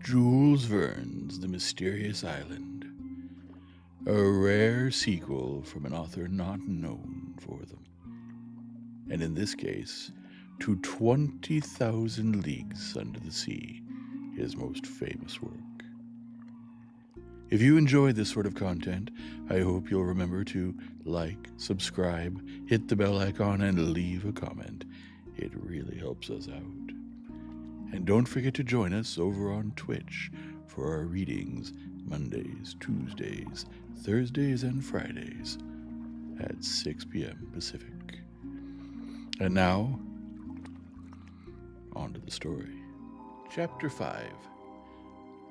Jules Verne's The Mysterious Island, a rare sequel from an author not known for them, and in this case, to 20,000 Leagues Under the Sea, his most famous work. If you enjoyed this sort of content, I hope you'll remember to like, subscribe, hit the bell icon, and leave a comment. It really helps us out. And don't forget to join us over on Twitch for our readings Mondays, Tuesdays, Thursdays, and Fridays at 6 p.m. Pacific. And now, on to the story. Chapter 5.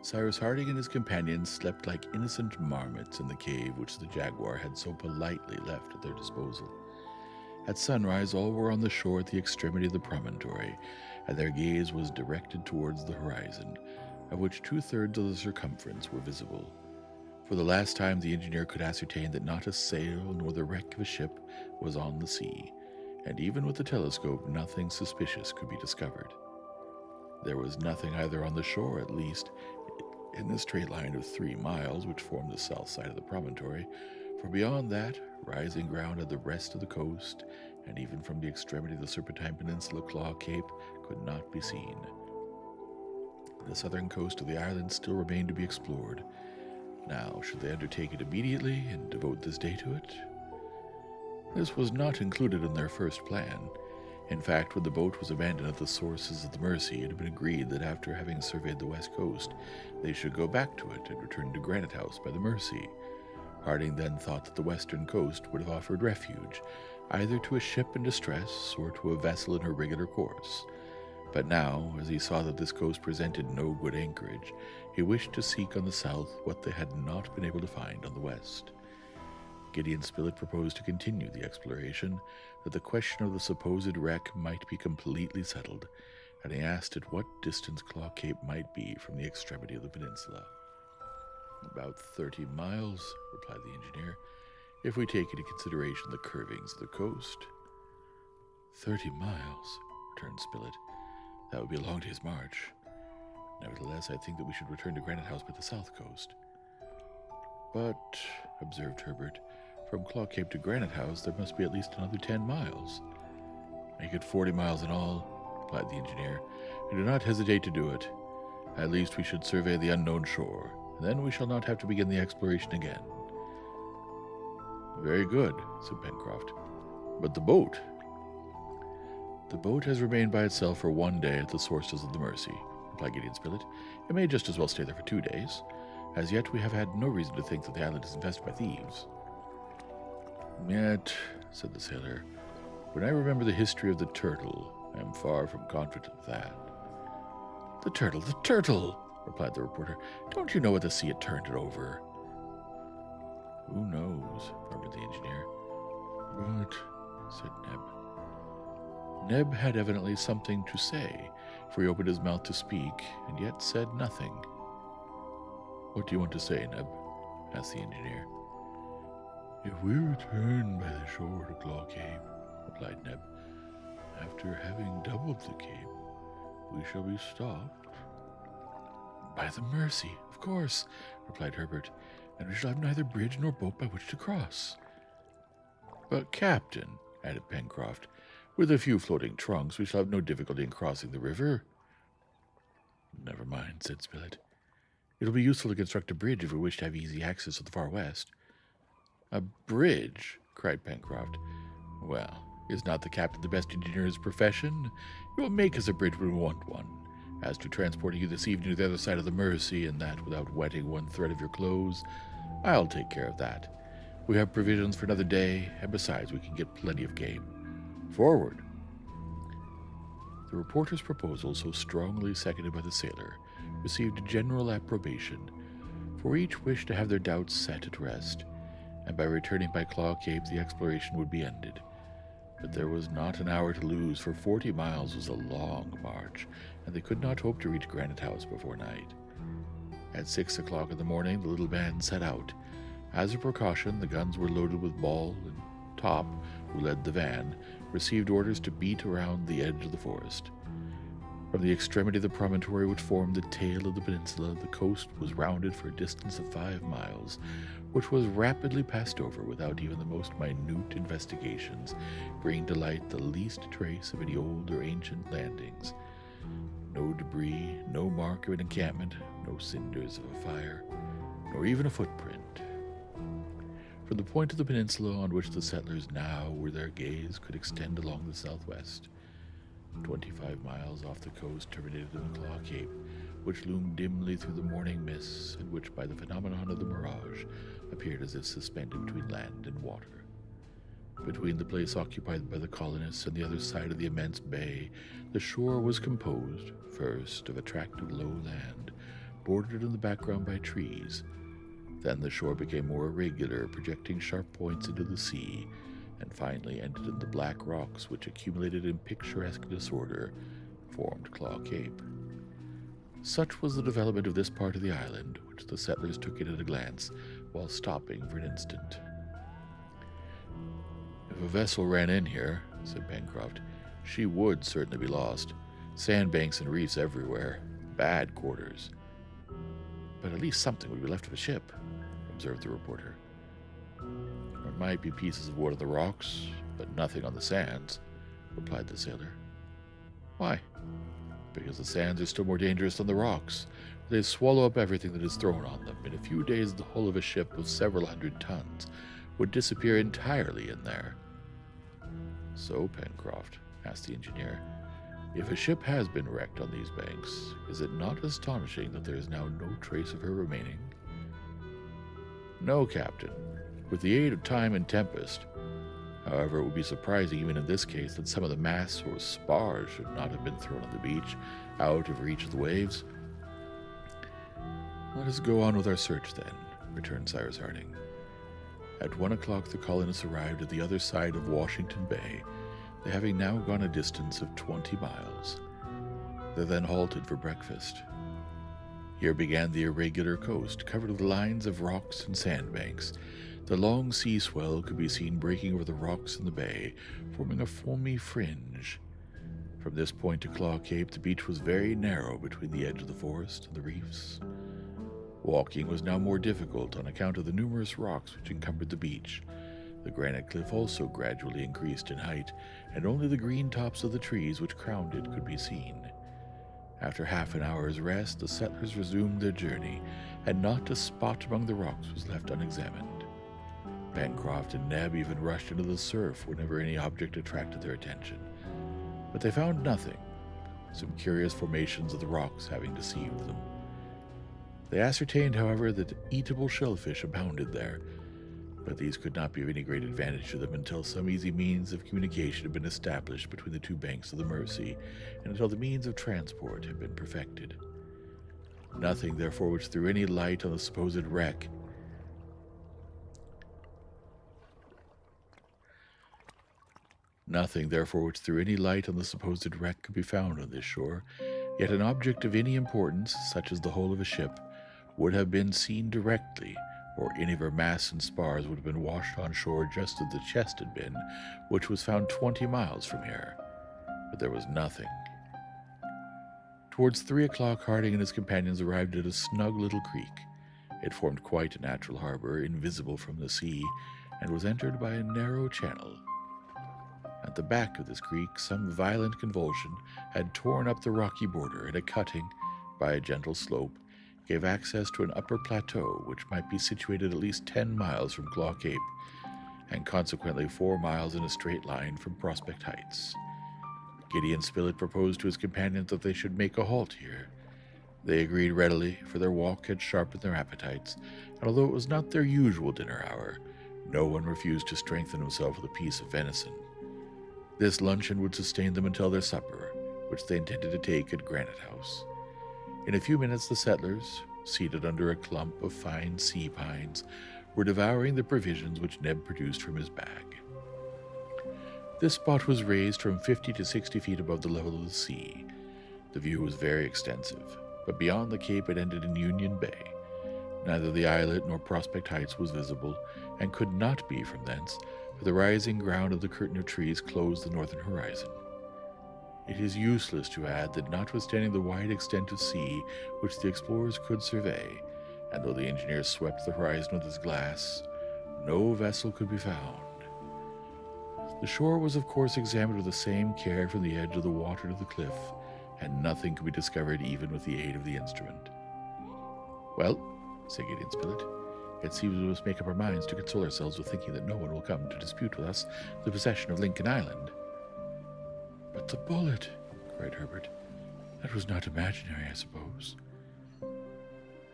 Cyrus Harding and his companions slept like innocent marmots in the cave which the jaguar had so politely left at their disposal. At sunrise, all were on the shore at the extremity of the promontory, and their gaze was directed towards the horizon, of which 2/3 of the circumference were visible. For the last time, the engineer could ascertain that not a sail nor the wreck of a ship was on the sea, and even with the telescope, nothing suspicious could be discovered. There was nothing either on the shore, at least, in the straight line of 3 miles which formed the south side of the promontory, for beyond that, rising ground at the rest of the coast, and even from the extremity of the Serpentine Peninsula Claw Cape, could not be seen. The southern coast of the island still remained to be explored. Now, should they undertake it immediately and devote this day to it? This was not included in their first plan. In fact, when the boat was abandoned at the sources of the Mersey, it had been agreed that after having surveyed the west coast, they should go back to it and return to Granite House by the Mersey. Harding then thought that the western coast would have offered refuge, either to a ship in distress or to a vessel in her regular course. But now, as he saw that this coast presented no good anchorage, he wished to seek on the south what they had not been able to find on the west. Gideon Spilett proposed to continue the exploration, that the question of the supposed wreck might be completely settled, and he asked at what distance Claw Cape might be from the extremity of the peninsula. "About 30 miles," replied the engineer, "if we take into consideration the curvings of the coast." 30 miles, returned Spilett. "That would be a long day's march. Nevertheless, I think that we should return to Granite House by the south coast." "But," observed Herbert, "from Claw Cape to Granite House there must be at least another 10 miles. "Make it 40 miles in all," replied the engineer, "and do not hesitate to do it. At least we should survey the unknown shore, and then we shall not have to begin the exploration again." "Very good," said Pencroft. "But the boat?" "The boat has remained by itself for 1 day at the sources of the Mersey," replied Gideon Spilett. "It may just as well stay there for 2 days. As yet we have had no reason to think that the island is infested by thieves." "Yet," said the sailor, "when I remember the history of the turtle, I am far from confident of that." "The turtle, the turtle!" replied the reporter. "Don't you know what the sea had turned it over?" "Who knows?" murmured the engineer. "But," said Neb. Neb had evidently something to say, for he opened his mouth to speak, and yet said nothing. "What do you want to say, Neb?" asked the engineer. "If we return by the shore to Claw Cape," replied Neb, "after having doubled the cape, we shall be stopped." "By the Mersey, of course," replied Herbert, "and we shall have neither bridge nor boat by which to cross." "But, Captain," added Pencroft, "with a few floating trunks we shall have no difficulty in crossing the river." "Never mind," said Spilett. "It will be useful to construct a bridge if we wish to have easy access to the far west." "A bridge!" cried Pencroft. "Well, is not the captain the best engineer in his profession? He will make us a bridge when we want one. As to transporting you this evening to the other side of the Mersey, and that without wetting one thread of your clothes, I'll take care of that. We have provisions for another day, and besides we can get plenty of game. Forward!" The reporter's proposal, so strongly seconded by the sailor, received general approbation, for each wished to have their doubts set at rest, and by returning by Claw Cape the exploration would be ended. But there was not an hour to lose, for 40 miles was a long march, and they could not hope to reach Granite House before night. At 6 o'clock in the morning the little band set out. As a precaution, the guns were loaded with ball, and Top, who led the van, received orders to beat around the edge of the forest. From the extremity of the promontory which formed the tail of the peninsula, the coast was rounded for a distance of 5 miles, which was rapidly passed over without even the most minute investigations bringing to light the least trace of any old or ancient landings. No debris, no mark of an encampment, no cinders of a fire, nor even a footprint. From the point of the peninsula on which the settlers now were their gaze could extend along the southwest. 25 miles off the coast terminated in the Claw Cape, which loomed dimly through the morning mists, and which, by the phenomenon of the mirage, appeared as if suspended between land and water. Between the place occupied by the colonists and the other side of the immense bay, the shore was composed, first, of attractive low land, bordered in the background by trees. Then the shore became more irregular, projecting sharp points into the sea, and finally ended in the black rocks which, accumulated in picturesque disorder, formed Claw Cape. Such was the development of this part of the island, which the settlers took in at a glance, while stopping for an instant. "If a vessel ran in here," said Pencroft, "she would certainly be lost. Sandbanks and reefs everywhere. Bad quarters." "But at least something would be left of the ship," observed the reporter. "There might be pieces of wood on the rocks, but nothing on the sands," replied the sailor. "Why?" "Because the sands are still more dangerous than the rocks. They swallow up everything that is thrown on them. In a few days the hull of a ship of several hundred tons would disappear entirely in there." "So, Pencroft," asked the engineer, "if a ship has been wrecked on these banks, is it not astonishing that there is now no trace of her remaining?" "No, Captain. With the aid of time and tempest. However, it would be surprising even in this case that some of the masts or spars should not have been thrown on the beach, out of reach of the waves." "Let us go on with our search, then," returned Cyrus Harding. At 1 o'clock the colonists arrived at the other side of Washington Bay, they having now gone a distance of 20 miles. They then halted for breakfast. Here began the irregular coast, covered with lines of rocks and sandbanks. The long sea swell could be seen breaking over the rocks in the bay, forming a foamy fringe. From this point to Claw Cape, the beach was very narrow between the edge of the forest and the reefs. Walking was now more difficult on account of the numerous rocks which encumbered the beach. The granite cliff also gradually increased in height, and only the green tops of the trees which crowned it could be seen. After half an hour's rest, the settlers resumed their journey, and not a spot among the rocks was left unexamined. Pencroft and Neb even rushed into the surf whenever any object attracted their attention, but they found nothing, some curious formations of the rocks having deceived them. They ascertained, however, that eatable shellfish abounded there, but these could not be of any great advantage to them until some easy means of communication had been established between the two banks of the Mersey, and until the means of transport had been perfected. Nothing, therefore, which threw any light on the supposed wreck could be found on this shore, yet an object of any importance, such as the hull of a ship, would have been seen directly, or any of her masts and spars would have been washed on shore just as the chest had been, which was found 20 miles from here. But there was nothing. Towards 3 o'clock, Harding and his companions arrived at a snug little creek. It formed quite a natural harbor, invisible from the sea, and was entered by a narrow channel. At the back of this creek, some violent convulsion had torn up the rocky border, and a cutting, by a gentle slope, gave access to an upper plateau which might be situated at least 10 miles from Claw Cape, and consequently 4 miles in a straight line from Prospect Heights. Gideon Spilett proposed to his companions that they should make a halt here. They agreed readily, for their walk had sharpened their appetites, and although it was not their usual dinner hour, no one refused to strengthen himself with a piece of venison. This luncheon would sustain them until their supper, which they intended to take at Granite House. In a few minutes the settlers, seated under a clump of fine sea pines, were devouring the provisions which Neb produced from his bag. This spot was raised from 50 to 60 feet above the level of the sea. The view was very extensive, but beyond the cape it ended in Union Bay. Neither the islet nor Prospect Heights was visible, and could not be from thence, for the rising ground of the curtain of trees closed the northern horizon. It is useless to add that notwithstanding the wide extent of sea which the explorers could survey, and though the engineer swept the horizon with his glass, no vessel could be found. The shore was of course examined with the same care from the edge of the water to the cliff, and nothing could be discovered even with the aid of the instrument. "Well," said Gideon Spilett, "it seems we must make up our minds to console ourselves with thinking that no one will come to dispute with us the possession of Lincoln Island." "But the bullet," cried Herbert. "That was not imaginary, I suppose."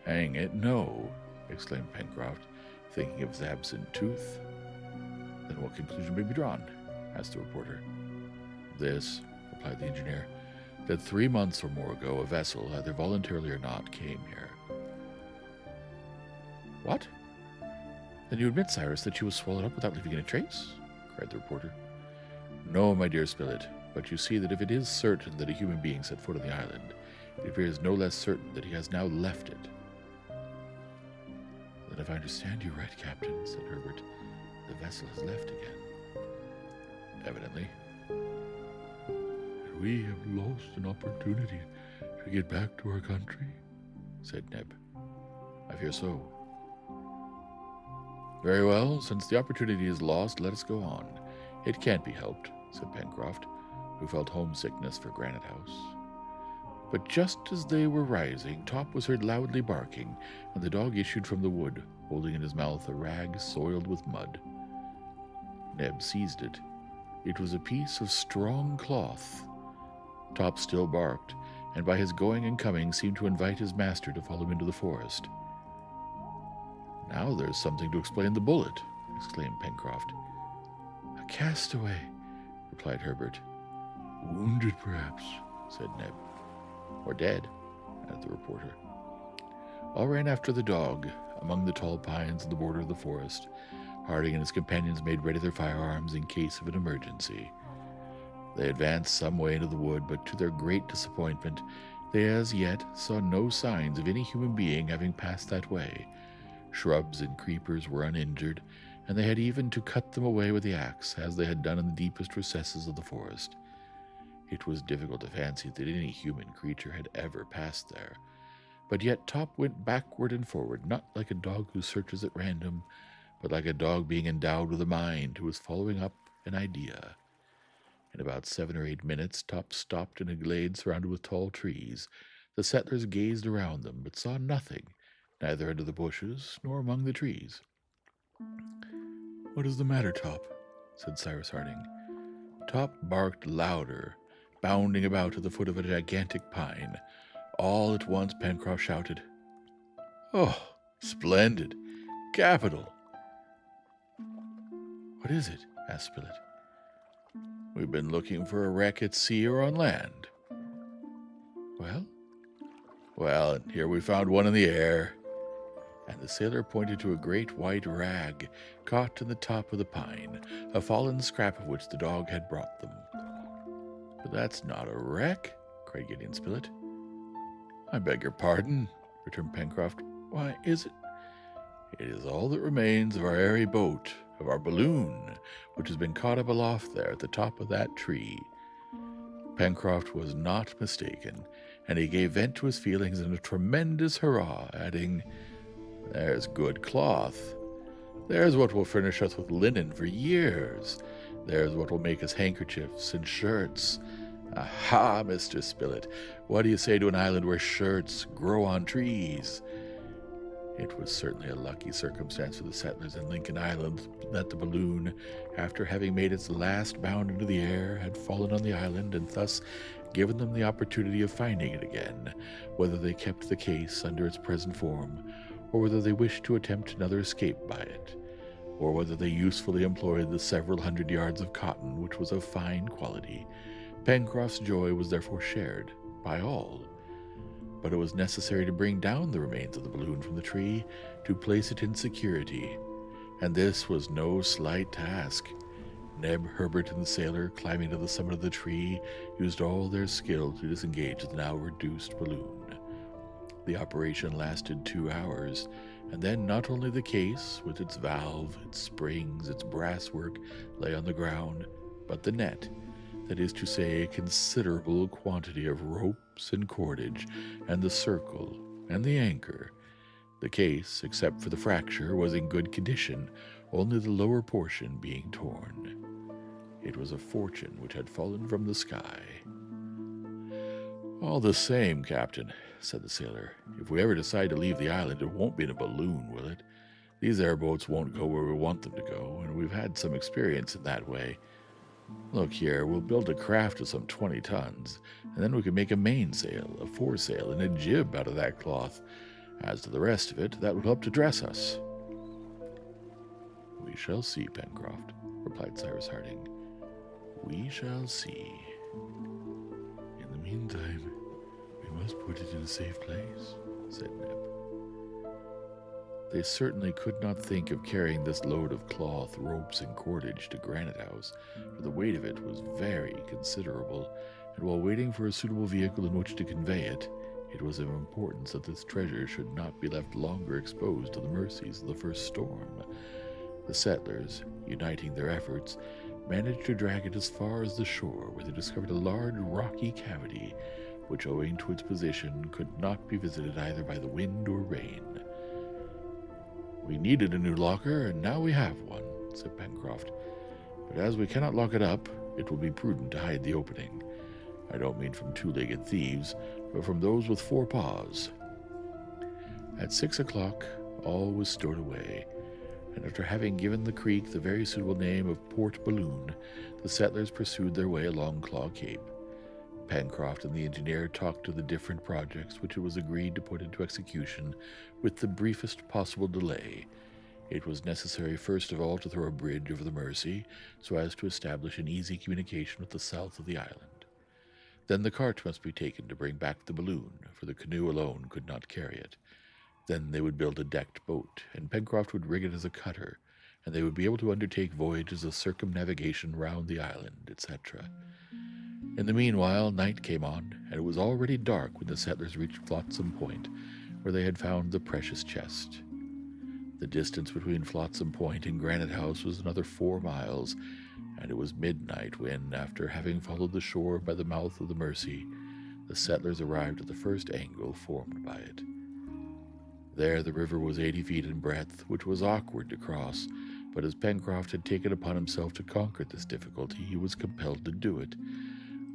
"Hang it, no," exclaimed Pencroft, thinking of his absent tooth. "Then what conclusion may be drawn?" asked the reporter. "This," replied the engineer, "that 3 months or more ago a vessel, either voluntarily or not, came here." "What? Then you admit, Cyrus, that she was swallowed up without leaving any trace?" cried the reporter. "No, my dear Spilett, but you see that if it is certain that a human being set foot on the island, it appears no less certain that he has now left it." "Then if I understand you right, Captain," said Herbert, "the vessel has left again." "Evidently." "And we have lost an opportunity to get back to our country," said Neb. "I fear so." "Very well, since the opportunity is lost, let us go on. It can't be helped," said Pencroft, who felt homesickness for Granite House. But just as they were rising, Top was heard loudly barking, and the dog issued from the wood, holding in his mouth a rag soiled with mud. Neb seized it. It was a piece of strong cloth. Top still barked, and by his going and coming seemed to invite his master to follow him into the forest. "Now there's something to explain the bullet," exclaimed Pencroft. "A castaway," replied Herbert. "Wounded, perhaps," said Neb. "Or dead," added the reporter. All ran after the dog, among the tall pines on the border of the forest. Harding and his companions made ready their firearms in case of an emergency. They advanced some way into the wood, but to their great disappointment, they as yet saw no signs of any human being having passed that way. Shrubs and creepers were uninjured, and they had even to cut them away with the axe, as they had done in the deepest recesses of the forest. It was difficult to fancy that any human creature had ever passed there, but yet Top went backward and forward, not like a dog who searches at random, but like a dog being endowed with a mind who was following up an idea. In about 7 or 8 minutes, Top stopped in a glade surrounded with tall trees. The settlers gazed around them, but saw nothing, neither under the bushes nor among the trees. "What is the matter, Top?" said Cyrus Harding. Top barked louder, bounding about at the foot of a gigantic pine. All at once Pencroft shouted, "Oh, splendid! Capital!" "What is it?" asked Spilett. "We've been looking for a wreck at sea or on land." "Well?" "Well, and here we found one in the air." And the sailor pointed to a great white rag caught in the top of the pine, a fallen scrap of which the dog had brought them. "But that's not a wreck," cried Gideon Spilett. "I beg your pardon," returned Pencroft. "Why is it?" "It is all that remains of our airy boat, of our balloon, which has been caught up aloft there at the top of that tree." Pencroft was not mistaken, and he gave vent to his feelings in a tremendous hurrah, adding, "There's good cloth. There's what will furnish us with linen for years. There's what will make us handkerchiefs and shirts. Aha, Mr. Spilett, what do you say to an island where shirts grow on trees?" It was certainly a lucky circumstance for the settlers in Lincoln Island that the balloon, after having made its last bound into the air, had fallen on the island and thus given them the opportunity of finding it again, whether they kept the case under its present form, or whether they wished to attempt another escape by it, or whether they usefully employed the several hundred yards of cotton, which was of fine quality. Pencroft's joy was therefore shared by all. But it was necessary to bring down the remains of the balloon from the tree, to place it in security, and this was no slight task. Neb, Herbert, and the sailor, climbing to the summit of the tree, used all their skill to disengage the now reduced balloon. The operation lasted 2 hours, and then not only the case, with its valve, its springs, its brasswork, lay on the ground, but the net, That is to say, a considerable quantity of ropes and cordage, and the circle, and the anchor. The case, except for the fracture, was in good condition, only the lower portion being torn. It was a fortune which had fallen from the sky. "All the same, Captain," said the sailor, "if we ever decide to leave the island, it won't be in a balloon, will it? These airboats won't go where we want them to go, and we've had some experience in that way. Look here, we'll build a craft of some 20 tons, and then we can make a mainsail, a foresail, and a jib out of that cloth. As to the rest of it, that will help to dress us." "We shall see, Pencroft," replied Cyrus Harding. "We shall see. In the meantime, we must put it in a safe place," said Neb. They certainly could not think of carrying this load of cloth, ropes, and cordage to Granite House, for the weight of it was very considerable, and while waiting for a suitable vehicle in which to convey it, it was of importance that this treasure should not be left longer exposed to the mercies of the first storm. The settlers, uniting their efforts, managed to drag it as far as the shore, where they discovered a large rocky cavity, which, owing to its position, could not be visited either by the wind or rain. "We needed a new locker, and now we have one," said Pencroft. "But as we cannot lock it up, it will be prudent to hide the opening. I don't mean from two-legged thieves, but from those with 4 paws." At 6 o'clock, all was stowed away, and after having given the creek the very suitable name of Port Balloon, the settlers pursued their way along Claw Cape. Pencroft and the engineer talked of the different projects which it was agreed to put into execution with the briefest possible delay. It was necessary first of all to throw a bridge over the Mersey, so as to establish an easy communication with the south of the island. Then the cart must be taken to bring back the balloon, for the canoe alone could not carry it. Then they would build a decked boat, and Pencroft would rig it as a cutter, and they would be able to undertake voyages of circumnavigation round the island, etc. In the meanwhile, night came on, and it was already dark when the settlers reached Flotsam Point, where they had found the precious chest. The distance between Flotsam Point and Granite House was another 4 miles, and it was midnight when, after having followed the shore by the mouth of the Mersey, the settlers arrived at the first angle formed by it. There the river was 80 feet in breadth, which was awkward to cross, but as Pencroft had taken upon himself to conquer this difficulty, he was compelled to do it.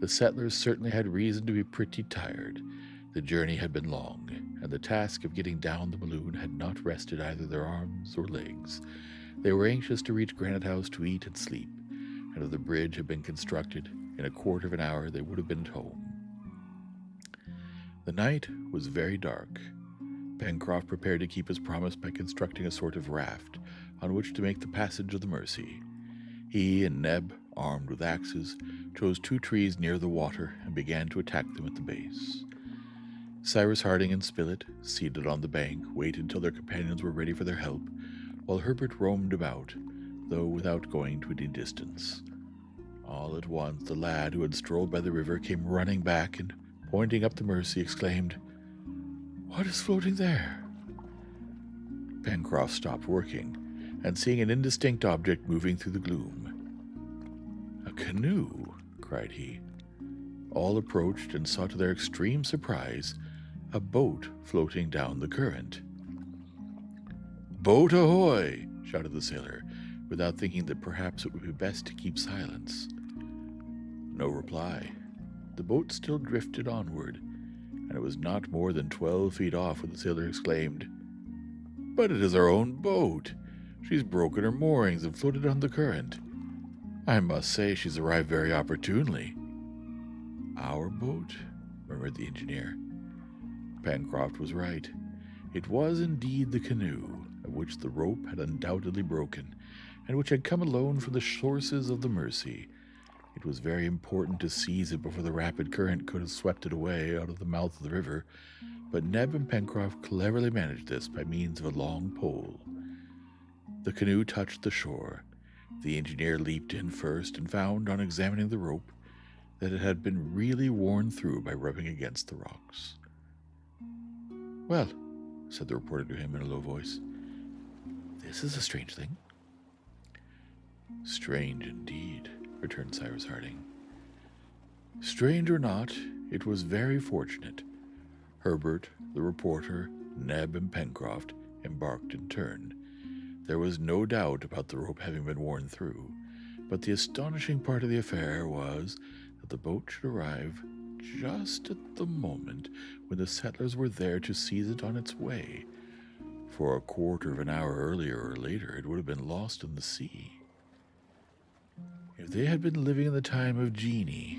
The settlers certainly had reason to be pretty tired. The journey had been long, and the task of getting down the balloon had not rested either their arms or legs. They were anxious to reach Granite House to eat and sleep, and if the bridge had been constructed, in a quarter of an hour they would have been at home. The night was very dark. Pencroft prepared to keep his promise by constructing a sort of raft on which to make the passage of the Mersey. He and Neb, armed with axes, chose 2 trees near the water and began to attack them at the base. Cyrus Harding and Spilett, seated on the bank, waited till their companions were ready for their help, while Herbert roamed about, though without going to any distance. All at once the lad who had strolled by the river came running back and, pointing up the Mersey, exclaimed, "What is floating there?" Pencroft stopped working, and seeing an indistinct object moving through the gloom. "A canoe!" cried he. All approached and saw to their extreme surprise a boat floating down the current. "Boat ahoy!" shouted the sailor, without thinking that perhaps it would be best to keep silence. No reply. The boat still drifted onward, and it was not more than 12 feet off when the sailor exclaimed, "But it is our own boat! She's broken her moorings and floated on the current. I must say she's arrived very opportunely." "Our boat?" murmured the engineer. Pencroft was right. It was indeed the canoe, of which the rope had undoubtedly broken, and which had come alone from the sources of the Mersey. It was very important to seize it before the rapid current could have swept it away out of the mouth of the river, but Neb and Pencroft cleverly managed this by means of a long pole. The canoe touched the shore. The engineer leaped in first and found, on examining the rope, that it had been really worn through by rubbing against the rocks. "Well," said the reporter to him in a low voice, "this is a strange thing." "Strange indeed," returned Cyrus Harding. Strange or not, it was very fortunate. Herbert, the reporter, Neb, and Pencroft embarked in turn. There was no doubt about the rope having been worn through, but the astonishing part of the affair was that the boat should arrive just at the moment when the settlers were there to seize it on its way. For a quarter of an hour earlier or later, it would have been lost in the sea. If they had been living in the time of Genie,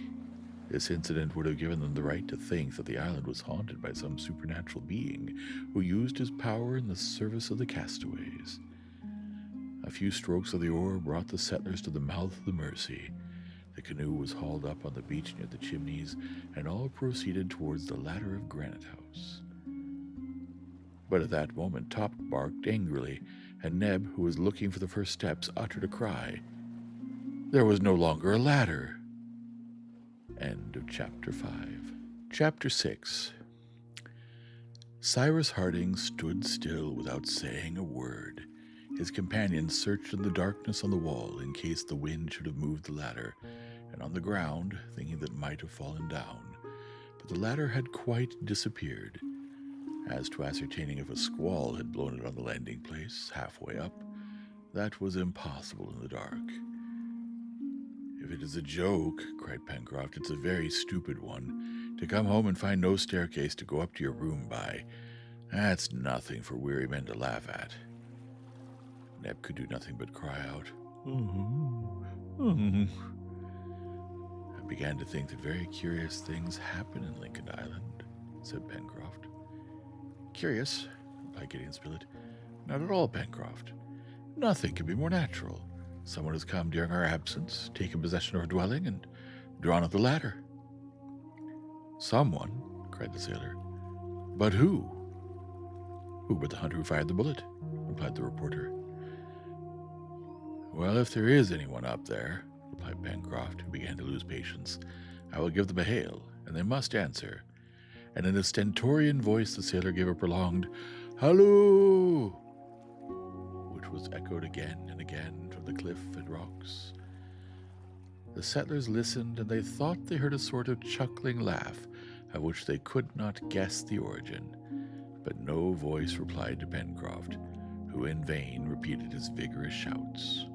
this incident would have given them the right to think that the island was haunted by some supernatural being who used his power in the service of the castaways. A few strokes of the oar brought the settlers to the mouth of the Mersey. The canoe was hauled up on the beach near the Chimneys, and all proceeded towards the ladder of Granite House. But at that moment Top barked angrily, and Neb, who was looking for the first steps, uttered a cry. There was no longer a ladder. End of Chapter 5. Chapter 6. Cyrus Harding stood still without saying a word. His companions searched in the darkness on the wall in case the wind should have moved the ladder, and on the ground, thinking that it might have fallen down. But the ladder had quite disappeared. As to ascertaining if a squall had blown it on the landing place, halfway up, that was impossible in the dark. If it is a joke, cried Pencroft, it's a very stupid one. To come home and find no staircase to go up to your room by, that's nothing for weary men to laugh at. Neb could do nothing but cry out, I began to think that very curious things happen in Lincoln Island, said Pencroft. Curious, replied Gideon Spilett. Not at all, Pencroft. Nothing could be more natural. Someone has come during our absence, taken possession of our dwelling, and drawn up the ladder. Someone, cried the sailor. But who? Who but the hunter who fired the bullet, replied the reporter. Well, if there is anyone up there, replied Pencroft, who began to lose patience, I will give them a hail, and they must answer. And in a stentorian voice the sailor gave a prolonged halloo, which was echoed again and again from the cliff and rocks. The settlers listened, and they thought they heard a sort of chuckling laugh, of which they could not guess the origin. But no voice replied to Pencroft, who in vain repeated his vigorous shouts.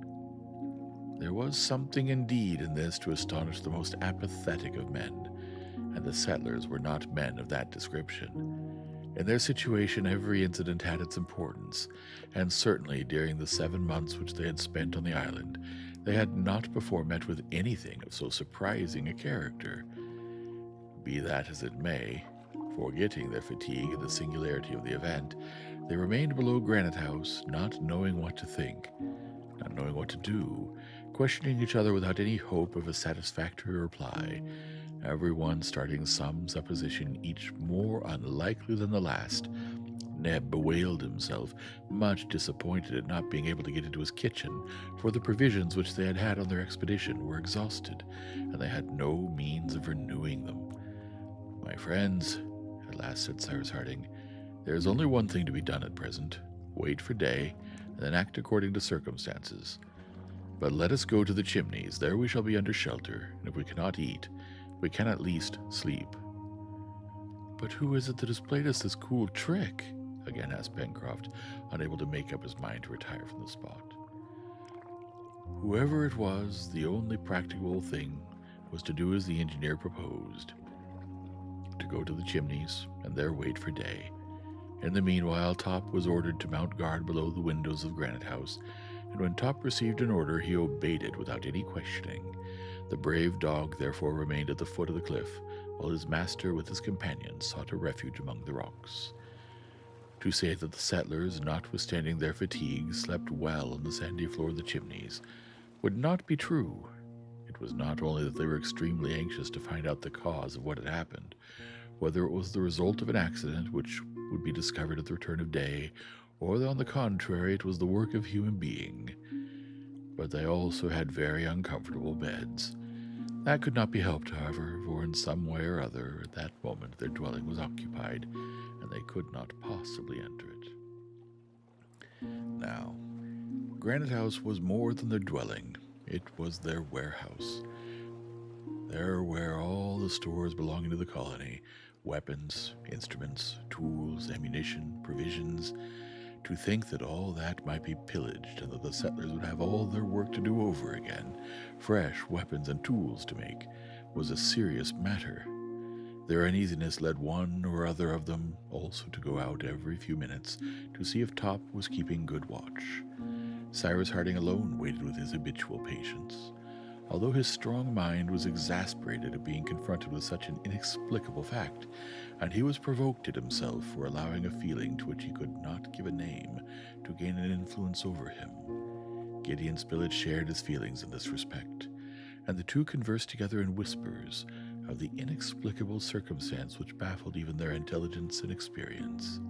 There was something indeed in this to astonish the most apathetic of men, and the settlers were not men of that description. In their situation every incident had its importance, and certainly during the 7 months which they had spent on the island, they had not before met with anything of so surprising a character. Be that as it may, forgetting their fatigue and the singularity of the event, they remained below Granite House, not knowing what to think, not knowing what to do, questioning each other without any hope of a satisfactory reply, every one starting some supposition, each more unlikely than the last. Neb bewailed himself, much disappointed at not being able to get into his kitchen, for the provisions which they had had on their expedition were exhausted, and they had no means of renewing them. My friends, at last said Cyrus Harding, there is only one thing to be done at present. Wait for day, and then act according to circumstances. But let us go to the Chimneys. There we shall be under shelter, and if we cannot eat, we can at least sleep. But who is it that has played us this cool trick? Again asked Pencroft, unable to make up his mind to retire from the spot. Whoever it was, the only practicable thing was to do as the engineer proposed, to go to the Chimneys and there wait for day. In the meanwhile, Top was ordered to mount guard below the windows of Granite House, and when Top received an order, he obeyed it without any questioning. The brave dog therefore remained at the foot of the cliff, while his master with his companions sought a refuge among the rocks. To say that the settlers, notwithstanding their fatigue, slept well on the sandy floor of the Chimneys would not be true. It was not only that they were extremely anxious to find out the cause of what had happened, whether it was the result of an accident which would be discovered at the return of day, or that on the contrary it was the work of human being, but they also had very uncomfortable beds. That could not be helped, however, for in some way or other at that moment their dwelling was occupied, and they could not possibly enter it. Now, Granite House was more than their dwelling. It was their warehouse. There were all the stores belonging to the colony, weapons, instruments, tools, ammunition, provisions. To think that all that might be pillaged and that the settlers would have all their work to do over again, fresh weapons and tools to make, was a serious matter. Their uneasiness led one or other of them also to go out every few minutes to see if Top was keeping good watch. Cyrus Harding alone waited with his habitual patience. Although his strong mind was exasperated at being confronted with such an inexplicable fact, and he was provoked at himself for allowing a feeling to which he could not give a name to gain an influence over him. Gideon Spilett shared his feelings in this respect, and the two conversed together in whispers of the inexplicable circumstance which baffled even their intelligence and experience.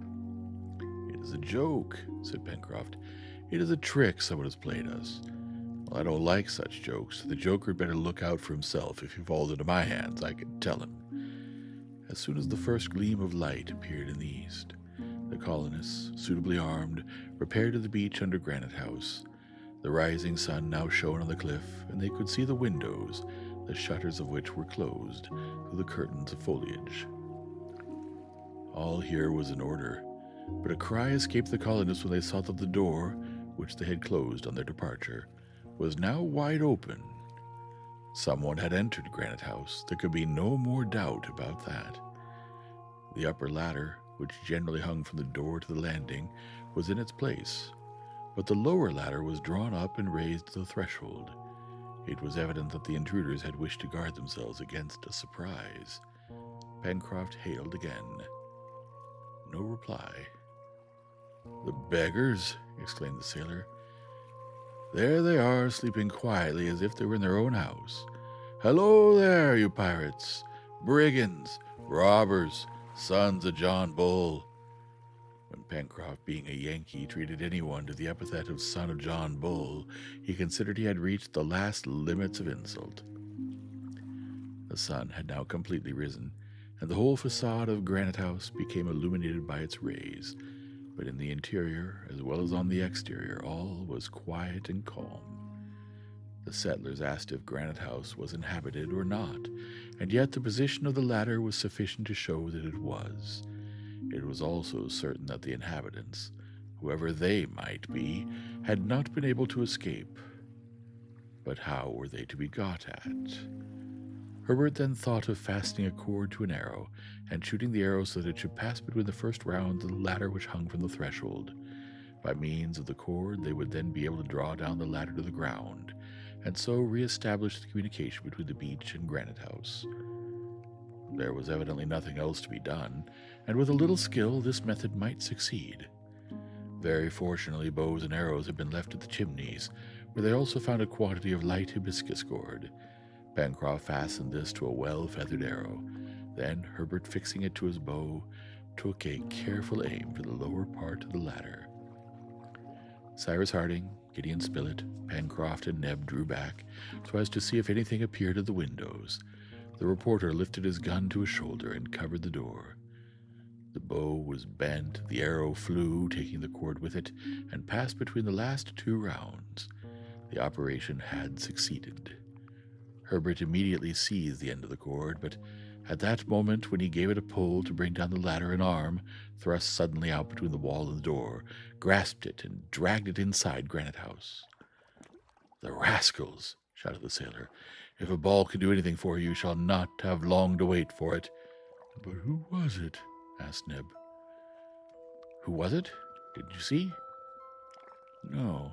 "It is a joke," said Pencroft. "It is a trick someone has played us. Well, I don't like such jokes. The joker had better look out for himself. If he falls into my hands, I can tell him." As soon as the first gleam of light appeared in the east, the colonists, suitably armed, repaired to the beach under Granite House. The rising sun now shone on the cliff, and they could see the windows, the shutters of which were closed, through the curtains of foliage. All here was in order, but a cry escaped the colonists when they saw that the door, which they had closed on their departure, was now wide open. Someone had entered Granite House. There could be no more doubt about that. The upper ladder, which generally hung from the door to the landing, was in its place, but the lower ladder was drawn up and raised to the threshold. It was evident that the intruders had wished to guard themselves against a surprise. Pencroft hailed again. No reply. "The beggars!" exclaimed the sailor. "There they are, sleeping quietly as if they were in their own house. Hello there, you pirates, brigands, robbers, sons of John Bull." When Pencroft, being a Yankee, treated anyone to the epithet of son of John Bull, he considered he had reached the last limits of insult. The sun had now completely risen, and the whole facade of Granite House became illuminated by its rays. But in the interior, as well as on the exterior, all was quiet and calm. The settlers asked if Granite House was inhabited or not, and yet the position of the ladder was sufficient to show that it was. It was also certain that the inhabitants, whoever they might be, had not been able to escape. But how were they to be got at? Herbert then thought of fastening a cord to an arrow, and shooting the arrow so that it should pass between the first rounds of the ladder which hung from the threshold. By means of the cord they would then be able to draw down the ladder to the ground, and so re-establish the communication between the beach and Granite House. There was evidently nothing else to be done, and with a little skill this method might succeed. Very fortunately, bows and arrows had been left at the chimneys, where they also found a quantity of light hibiscus cord. Pencroft fastened this to a well-feathered arrow. Then Herbert, fixing it to his bow, took a careful aim for the lower part of the ladder. Cyrus Harding, Gideon Spilett, Pencroft, and Neb drew back, so as to see if anything appeared at the windows. The reporter lifted his gun to his shoulder and covered the door. The bow was bent, the arrow flew, taking the cord with it, and passed between the last two rounds. The operation had succeeded. Herbert immediately seized the end of the cord, but at that moment, when he gave it a pull to bring down the ladder, an arm, thrust suddenly out between the wall and the door, grasped it and dragged it inside Granite House. "The rascals!" shouted the sailor. "If a ball can do anything for you, you shall not have long to wait for it." "But who was it?" asked Neb. "Who was it? Didn't you see?" "No.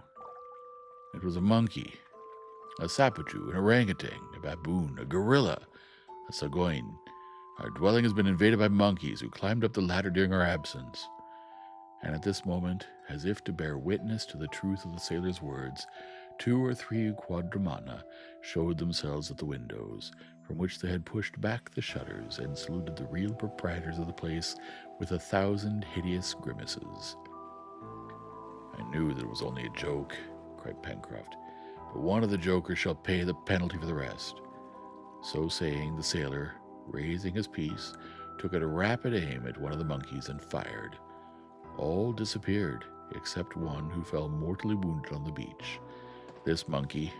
It was a monkey, a sapajou, an orangutan, a baboon, a gorilla, a sagoin. Our dwelling has been invaded by monkeys who climbed up the ladder during our absence." And at this moment, as if to bear witness to the truth of the sailor's words, 2 or 3 quadrumana showed themselves at the windows, from which they had pushed back the shutters and saluted the real proprietors of the place with 1,000 hideous grimaces. "I knew that it was only a joke," cried Pencroft, "but one of the jokers shall pay the penalty for the rest." So saying, the sailor, raising his piece, took a rapid aim at one of the monkeys and fired. All disappeared, except one who fell mortally wounded on the beach. This monkey,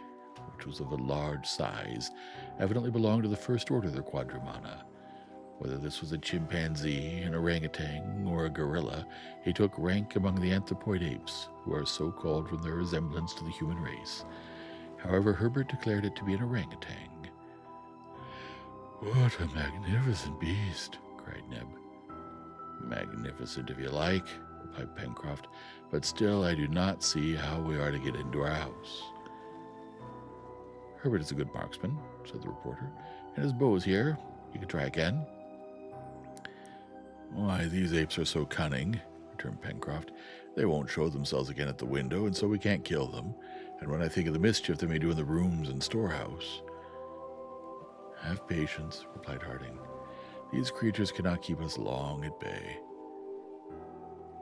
which was of a large size, evidently belonged to the first order of the quadrumana. Whether this was a chimpanzee, an orangutan, or a gorilla, he took rank among the anthropoid apes, who are so called from their resemblance to the human race. However, Herbert declared it to be an orangutan. "What a magnificent beast!" cried Neb. "Magnificent if you like," replied Pencroft, "but still I do not see how we are to get into our house." "Herbert is a good marksman," said the reporter, "and his bow is here. You can try again." "Why, these apes are so cunning," returned Pencroft. "They won't show themselves again at the window, and so we can't kill them. And when I think of the mischief they may do in the rooms and storehouse—" "Have patience," replied Harding. "These creatures cannot keep us long at bay."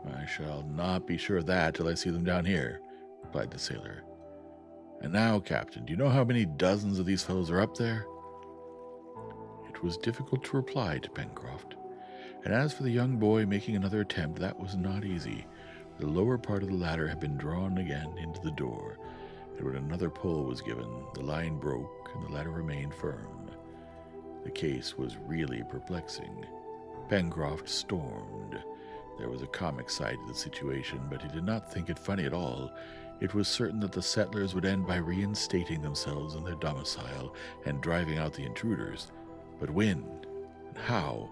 "I shall not be sure of that till I see them down here," replied the sailor. "And now, Captain, do you know how many dozens of these fellows are up there?" It was difficult to reply to Pencroft, and as for the young boy making another attempt, that was not easy. The lower part of the ladder had been drawn again into the door, and when another pull was given, the line broke and the ladder remained firm. The case was really perplexing. Pencroft stormed. There was a comic side to the situation, but he did not think it funny at all. It was certain that the settlers would end by reinstating themselves in their domicile and driving out the intruders. But when and how?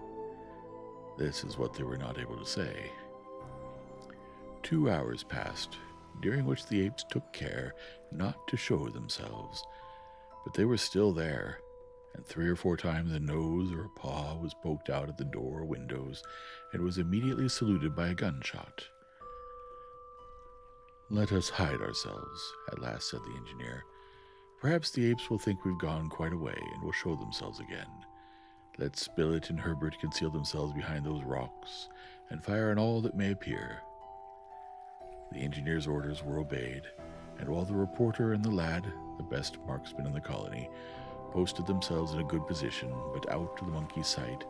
This is what they were not able to say. 2 hours passed, during which the apes took care not to show themselves. But they were still there, and 3 or 4 times a nose or a paw was poked out at the door or windows, and was immediately saluted by a gunshot. "Let us hide ourselves," at last said the engineer. "Perhaps the apes will think we've gone quite a way, and will show themselves again. Let Spilett and Herbert conceal themselves behind those rocks, and fire on all that may appear." The engineer's orders were obeyed, and while the reporter and the lad, the best marksmen in the colony, posted themselves in a good position, but out of the monkey's sight,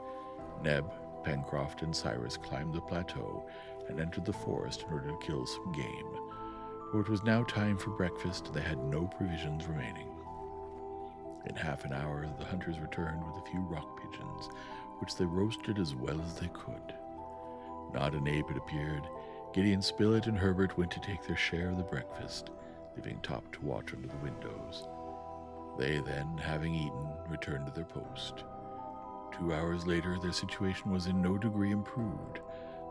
Neb, Pencroft, and Cyrus climbed the plateau and entered the forest in order to kill some game, for it was now time for breakfast, and they had no provisions remaining. In half an hour the hunters returned with a few rock pigeons, which they roasted as well as they could. Not an ape had appeared. Gideon Spilett and Herbert went to take their share of the breakfast, leaving Top to watch under the windows. They then, having eaten, returned to their post. 2 hours later their situation was in no degree improved.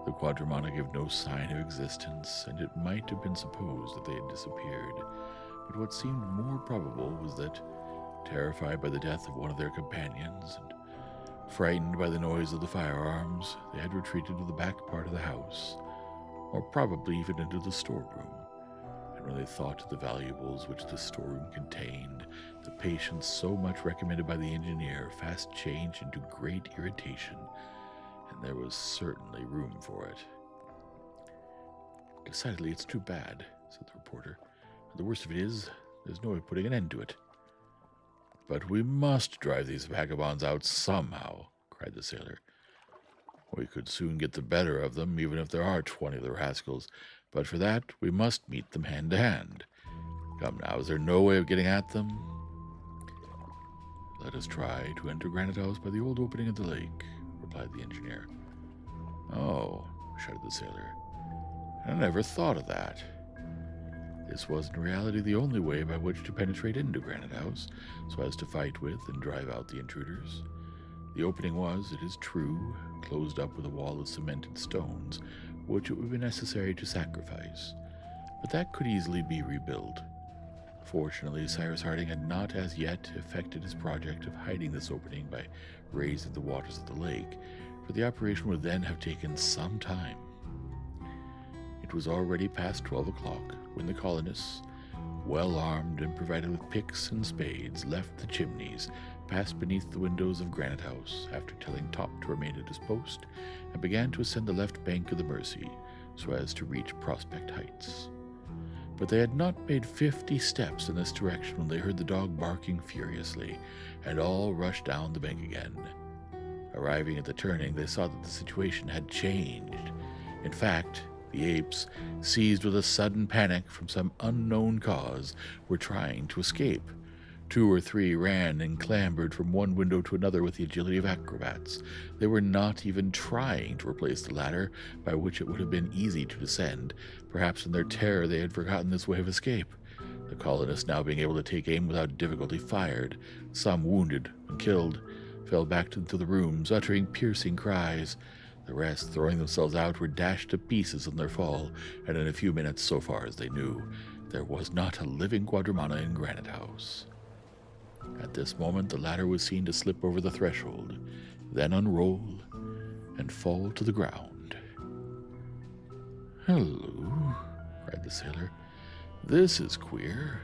The quadrumana gave no sign of existence, and it might have been supposed that they had disappeared. But what seemed more probable was that, terrified by the death of one of their companions, and frightened by the noise of the firearms, they had retreated to the back part of the house, or probably even into the storeroom. And when they thought of the valuables which the storeroom contained, the patience so much recommended by the engineer fast changed into great irritation, and there was certainly room for it. "Decidedly, it's too bad," said the reporter. "The worst of it is, there's no way of putting an end to it." "But we must drive these vagabonds out somehow," cried the sailor. "We could soon get the better of them, even if there are 20 of the rascals, but for that we must meet them hand to hand. Come now, is there no way of getting at them?" "Let us try to enter Granite House by the old opening of the lake," replied the engineer. "Oh," shouted the sailor, "I never thought of that." This was in reality the only way by which to penetrate into Granite House, so as to fight with and drive out the intruders. The opening was, it is true, closed up with a wall of cemented stones, which it would be necessary to sacrifice, but that could easily be rebuilt. Fortunately, Cyrus Harding had not as yet effected his project of hiding this opening by raising the waters of the lake, for the operation would then have taken some time. It was already past 12 o'clock when the colonists, well armed and provided with picks and spades, left the chimneys, passed beneath the windows of Granite House, after telling Top to remain at his post, and began to ascend the left bank of the Mercy, so as to reach Prospect Heights. But they had not made 50 steps in this direction when they heard the dog barking furiously, and all rushed down the bank again. Arriving at the turning, they saw that the situation had changed. In fact, the apes, seized with a sudden panic from some unknown cause, were trying to escape. 2 or 3 ran and clambered from one window to another with the agility of acrobats. They were not even trying to replace the ladder, by which it would have been easy to descend. Perhaps in their terror they had forgotten this way of escape. The colonists, now being able to take aim without difficulty, fired. Some, wounded and killed, fell back into the rooms, uttering piercing cries. The rest, throwing themselves out, were dashed to pieces in their fall, and in a few minutes, so far as they knew, there was not a living quadrumana in Granite House. At this moment, the ladder was seen to slip over the threshold, then unroll and fall to the ground. "Hello," cried the sailor. "This is queer."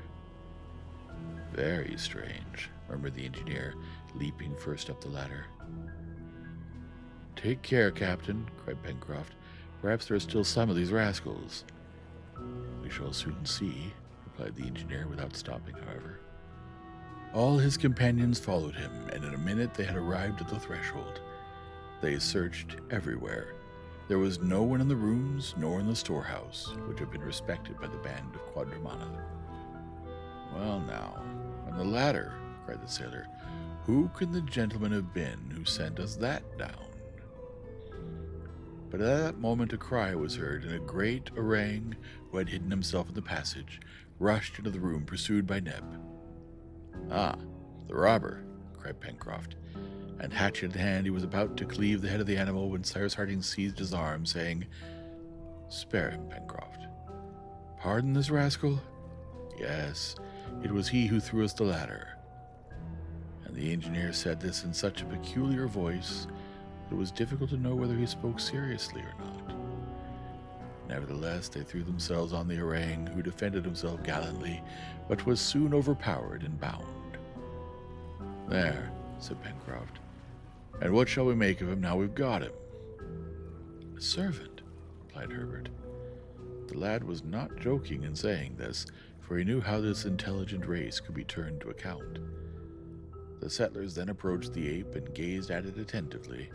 "Very strange," murmured the engineer, leaping first up the ladder. "Take care, Captain," cried Pencroft. "Perhaps there are still some of these rascals." "We shall soon see," replied the engineer, without stopping, however. All his companions followed him, and in a minute they had arrived at the threshold. They searched everywhere. There was no one in the rooms, nor in the storehouse, which had been respected by the band of quadrumana. "Well now, and the ladder," cried the sailor. "Who can the gentleman have been who sent us that down?" But at that moment a cry was heard, and a great orang, who had hidden himself in the passage, rushed into the room, pursued by Neb. "Ah, the robber!" cried Pencroft, and hatchet in hand he was about to cleave the head of the animal when Cyrus Harding seized his arm, saying, "Spare him, Pencroft." "Pardon this rascal?" "Yes, it was he who threw us the ladder." And the engineer said this in such a peculiar voice that it was difficult to know whether he spoke seriously or not. Nevertheless, they threw themselves on the orang, who defended himself gallantly, but was soon overpowered and bound. "There," said Pencroft, "and what shall we make of him now we've got him?" "A servant," replied Herbert. The lad was not joking in saying this, for he knew how this intelligent race could be turned to account. The settlers then approached the ape and gazed at it attentively.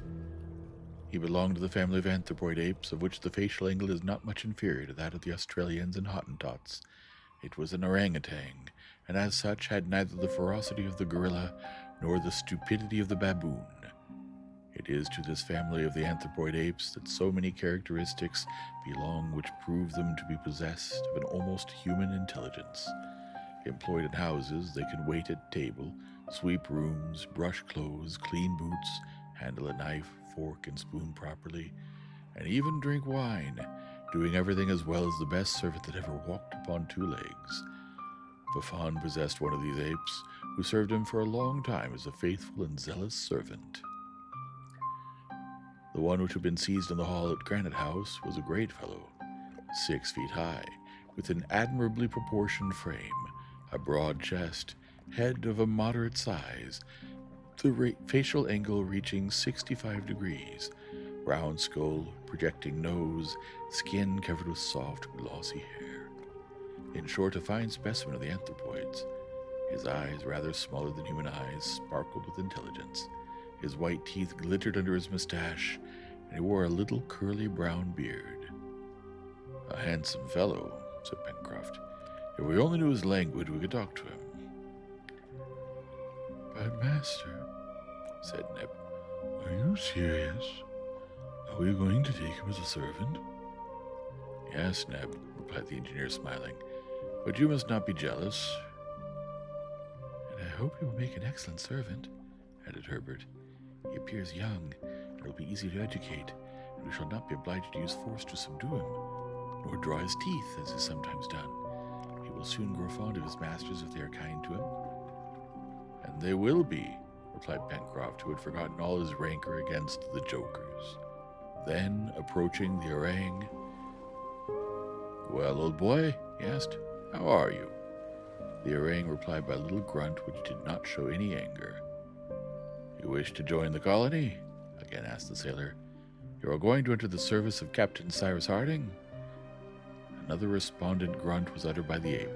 He belonged to the family of anthropoid apes, of which the facial angle is not much inferior to that of the Australians and Hottentots. It was an orangutan, and as such had neither the ferocity of the gorilla nor the stupidity of the baboon. It is to this family of the anthropoid apes that so many characteristics belong which prove them to be possessed of an almost human intelligence. Employed in houses, they can wait at table, sweep rooms, brush clothes, clean boots, handle a knife, fork, and spoon properly, and even drink wine, doing everything as well as the best servant that ever walked upon 2 legs. Buffon possessed one of these apes, who served him for a long time as a faithful and zealous servant. The one which had been seized in the hall at Granite House was a great fellow, 6 feet high, with an admirably proportioned frame, a broad chest, head of a moderate size, the facial angle reaching 65 degrees, round skull, projecting nose, skin covered with soft, glossy hair. In short, a fine specimen of the anthropoids. His eyes, rather smaller than human eyes, sparkled with intelligence. His white teeth glittered under his mustache, and he wore a little curly brown beard. "A handsome fellow," said Pencroft. "If we only knew his language, we could talk to him." "But, master," said Neb, "are you serious? Are we going to take him as a servant?" "Yes, Neb," replied the engineer, smiling, "but you must not be jealous." "And I hope he will make an excellent servant," added Herbert. "He appears young, and will be easy to educate, and we shall not be obliged to use force to subdue him, nor draw his teeth, as is sometimes done. He will soon grow fond of his masters if they are kind to him." "And they will be," replied Pencroft, who had forgotten all his rancor against the jokers. Then, approaching the orang, "Well, old boy," he asked, "how are you?" The orang replied by a little grunt which did not show any anger. "You wish to join the colony?" again asked the sailor. "You are going to enter the service of Captain Cyrus Harding?" Another respondent grunt was uttered by the ape.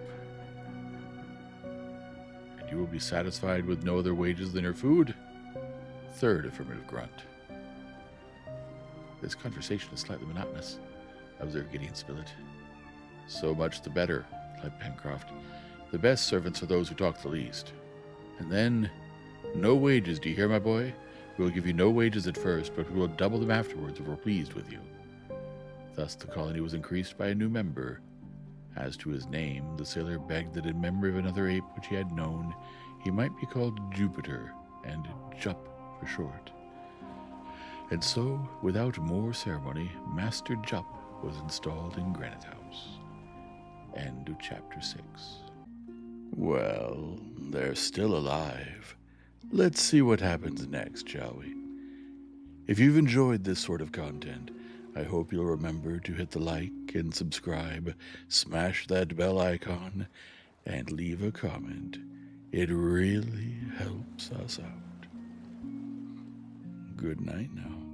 "And you will be satisfied with no other wages than your food?" Third affirmative grunt. "This conversation is slightly monotonous," observed Gideon Spilett. "So much the better," replied Pencroft. "The best servants are those who talk the least." And then, no wages, do you hear, my boy? We will give you no wages at first, but we will double them afterwards if we're pleased with you. Thus the colony was increased by a new member. As to his name, the sailor begged that in memory of another ape which he had known, he might be called Jupiter, and Jup for short. And so, without more ceremony, Master Jup was installed in Granite House. End of chapter 6. Well, they're still alive. Let's see what happens next, shall we? If you've enjoyed this sort of content, I hope you'll remember to hit the like and subscribe, smash that bell icon, and leave a comment. It really helps us out. Good night now.